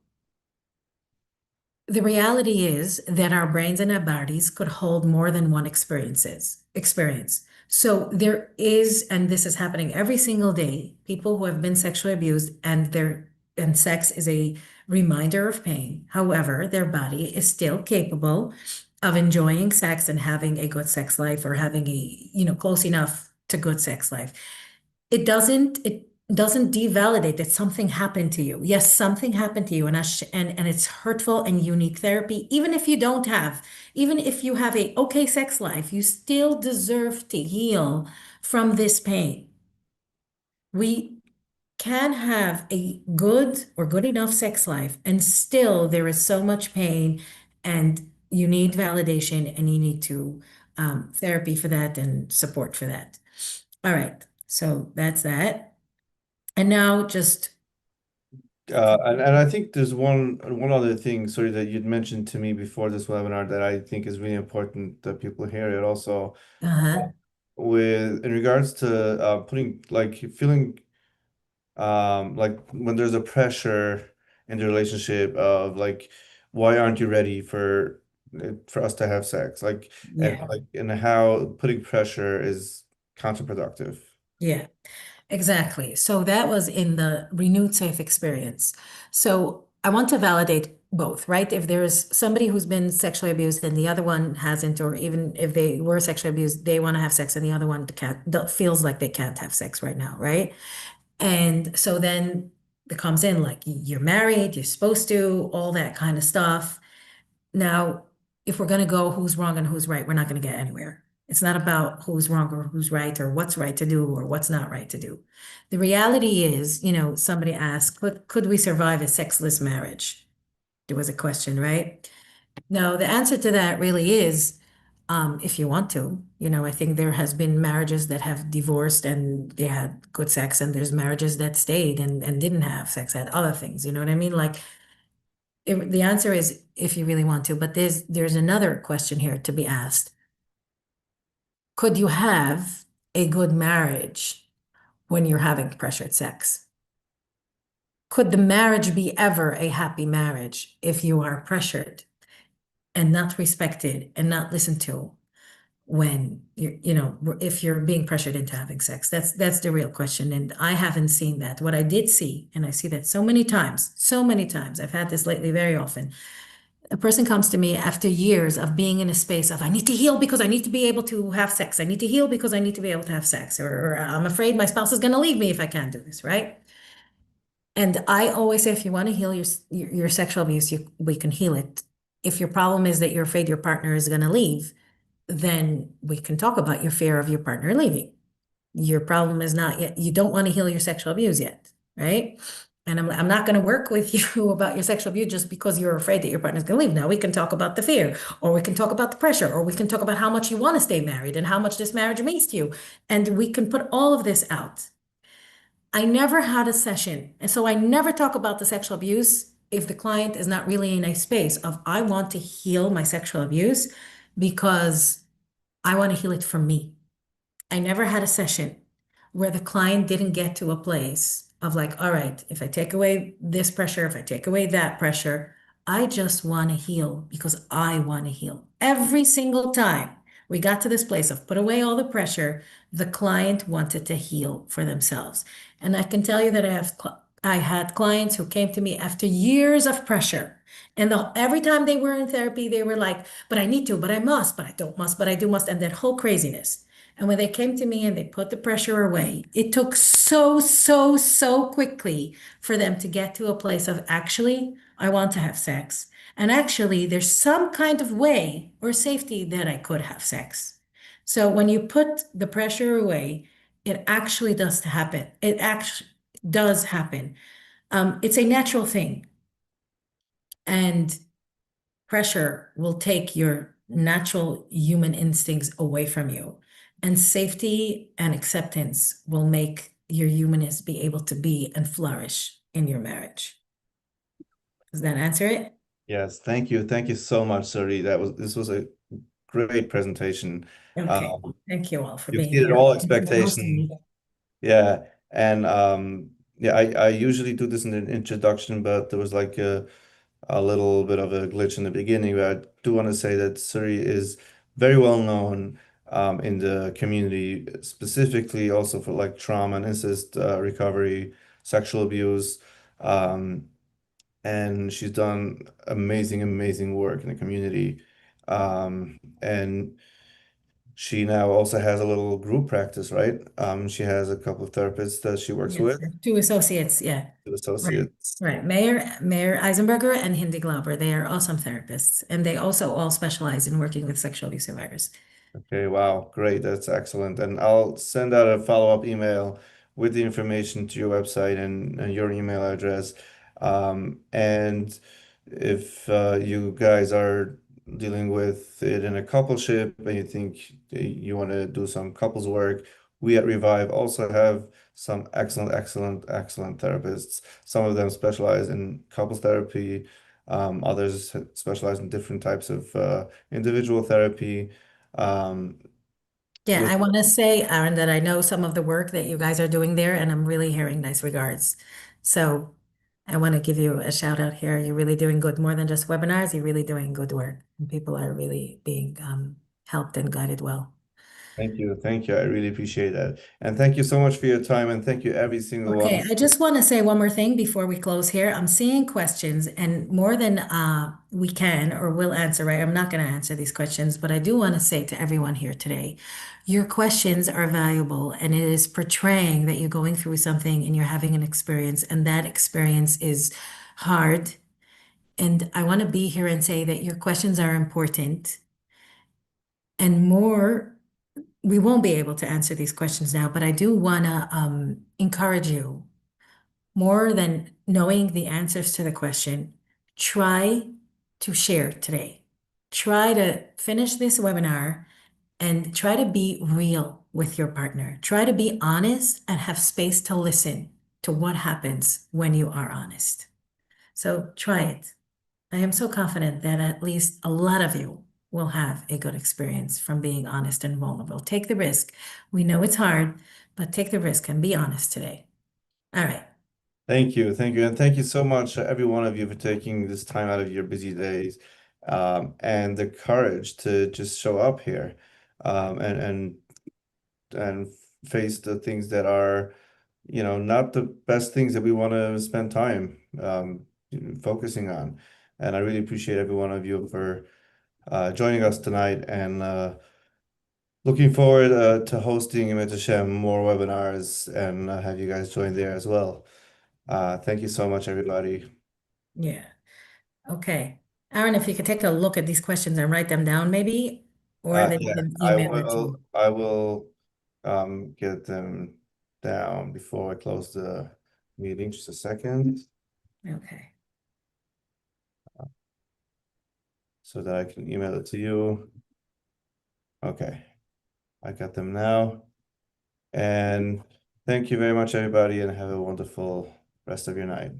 the reality is that our brains and our bodies could hold more than one experience. So there is, and this is happening every single day, people who have been sexually abused and sex is a reminder of pain. However, their body is still capable of enjoying sex and having a good sex life or having close enough to good sex life. It doesn't devalidate that something happened to you. Yes, something happened to you, and it's hurtful, and you need therapy. Even if you have a okay sex life, you still deserve to heal from this pain. We can have a good or good enough sex life, and still there is so much pain, and you need validation, and you need to therapy for that and support for that. All right, so that's that. And now just,
And I think there's one other thing, sorry, that you'd mentioned to me before this webinar that I think is really important that people hear it also.
uh-huh,
In regards to putting like feeling like when there's a pressure in the relationship of like why aren't you ready for us to have sex, like, and
yeah,
like and how putting pressure is counterproductive.
yeah, exactly. So that was in the renewed safe experience. So I want to validate both, right? If there's somebody who's been sexually abused and the other one hasn't, or even if they were sexually abused, they want to have sex and the other one can't, feels like they can't have sex right now, right? And so then it comes in like you're married, you're supposed to, all that kind of stuff. Now, if we're going to go who's wrong and who's right, we're not going to get anywhere. It's not about who's wrong or who's right or what's right to do or what's not right to do. The reality is, somebody asked, could we survive a sexless marriage? There was a question, right? No, the answer to that really is, if you want to. I think there has been marriages that have divorced and they had good sex, and there's marriages that stayed and didn't have sex, had other things. You know what I mean? Like, the answer is if you really want to, but there's another question here to be asked. Could you have a good marriage when you're having pressured sex? Could the marriage be ever a happy marriage if you are pressured and not respected and not listened to when if you're being pressured into having sex? That's the real question. And I haven't seen that. What I did see, and I see that so many times, I've had this lately very often. A person comes to me after years of being in a space of, I need to heal because I need to be able to have sex. I need to heal because I need to be able to have sex, or I'm afraid my spouse is going to leave me if I can't do this, right? And I always say, if you want to heal your sexual abuse, we can heal it. If your problem is that you're afraid your partner is going to leave, then we can talk about your fear of your partner leaving. Your problem is not yet, you don't want to heal your sexual abuse yet, right? And I'm not going to work with you about your sexual abuse just because you're afraid that your partner's going to leave. Now we can talk about the fear, or we can talk about the pressure, or we can talk about how much you want to stay married and how much this marriage means to you. And we can put all of this out. I never had a session, and so I never talk about the sexual abuse if the client is not really in a space of, I want to heal my sexual abuse because I want to heal it for me. I never had a session where the client didn't get to a place of like, all right, if I take away this pressure, if I take away that pressure, I just want to heal because I want to heal. Every single time we got to this place of put away all the pressure, the client wanted to heal for themselves. And I can tell you that I had clients who came to me after years of pressure. And every time they were in therapy, they were like, but I need to, but I must, but I don't must, but I do must, and that whole craziness. And when they came to me and they put the pressure away, it took so quickly for them to get to a place of, actually, I want to have sex. And actually, there's some kind of way or safety that I could have sex. So when you put the pressure away, it actually does happen. It actually does happen. It's a natural thing. And pressure will take your natural human instincts away from you. And safety and acceptance will make your humanness be able to be and flourish in your marriage. Does that answer it?
Yes, thank you. Thank you so much, Sury. This was a great presentation.
Okay. Thank you all for
You
being
exceeded
here.
all
Thank you for hosting
expectations.
me.
Yeah. And yeah, I usually do this in an introduction, but there was like a little bit of a glitch in the beginning. But I do want to say that Sury is very well known in the community, specifically also for like trauma and incest recovery, sexual abuse. Um, and she's done amazing work in the community. And she now also has a little group practice, right? She has a couple of therapists that she works
Yes,
with,
two associates, yeah. Right,
associates.
right. Mayor Eisenberger and Hindi Glauber, they are awesome therapists, and they also all specialize in working with sexual abuse survivors.
Okay, wow, great. That's excellent. And I'll send out a follow-up email with the information to your website and your email address. And if you guys are dealing with it in a coupleship and you think you want to do some couples work, we at Revive also have some excellent therapists. Some of them specialize in couples therapy, others specialize in different types of individual therapy. Um,
Yeah,
with
I want to say, Aaron, that I know some of the work that you guys are doing there, and I'm really hearing nice regards. So I want to give you a shout out here. You're really doing good, more than just webinars. You're really doing good work, and people are really being helped and guided well.
Thank you. Thank you. I really appreciate that. And thank you so much for your time. And thank you, every single one
Okay,
of
I just want to say one more thing before we close here. I'm seeing questions, and more than we can or will answer, right? I'm not going to answer these questions, but I do want to say to everyone here today, your questions are valuable, and it is portraying that you're going through something and you're having an experience, and that experience is hard. And I want to be here and say that your questions are important, and more, we won't be able to answer these questions now, but I do want to encourage you more than knowing the answers to the question, try to share today. Try to finish this webinar and try to be real with your partner. Try to be honest and have space to listen to what happens when you are honest. So try it. I am so confident that at least a lot of you will have a good experience from being honest and vulnerable. Take the risk. We know it's hard, but take the risk and be honest today. All right.
Thank you. Thank you. And thank you so much, every one of you, for taking this time out of your busy days, and the courage to just show up here, and face the things that are, not the best things that we want to spend time focusing on. And I really appreciate every one of you for joining us tonight, and looking forward to hosting Emet Hashem more webinars, and have you guys join there as well. Thank you so much, everybody.
Yeah. Okay. Aaron, if you could take a look at these questions and write them down maybe, or then you
Yeah,
can
I
email it to me.
will. I will get them down before I close the meeting. Just a second,
Okay.
so that I can email it to you. Okay, I got them now. And thank you very much, everybody, and have a wonderful rest of your night.